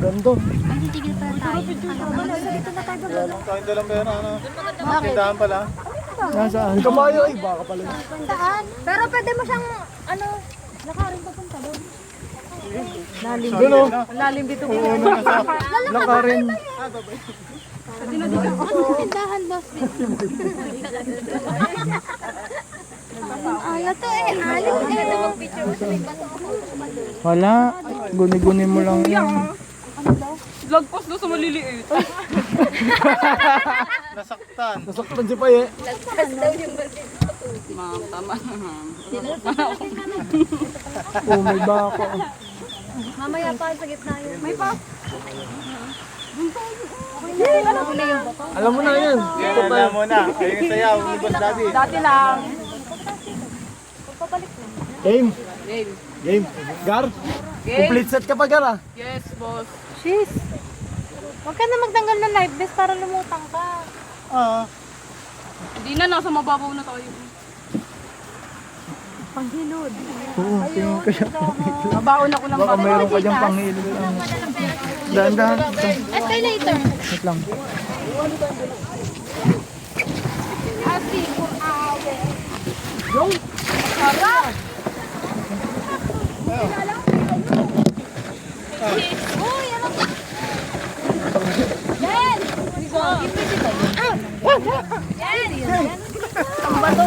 Ulan doon. Ay, titigil pa tayo. Walang kain dalang pera, ano? Tindahan pala. Nasaan? Kamayo ay baka pala. Saan? Pero pwede mo siyang, ano, nakarin papunta doon. Lalim. Doon o. Lalim dito. Lakarin. Tindahan, boss. Ala to eh. Alim eh. Mag-picture mo sa may bato. Wala. Guni-guni mo lang yan. Lagpas doon sa maliliit. Nasaktan. Nasaktan si Paye. Ma'am, tama na. Oh, may baka. Mamaya pa sa gitna yun. May pa. Alam mo na yan. Yan, alam mo na. Ayun yung sayaw, ni Boss Daddy. Dati lang. Game. Game. Game. Gar. Game. Complete set ka pa, Gar ah. Yes, boss. Jeez. Huwag ka na magtanggal ng life vest para lumutang ka. Hindi na, nasa mababaw na tayo. Panghilod. Oo, tingin ko siya. Mabaon ako ng Baka babaw. mayroon ka dyan panghilo. Dahan-dahan. Escalator. Wait lang. Uy, ano ba? Jen! Jen! Yan! Yan! Ang bato.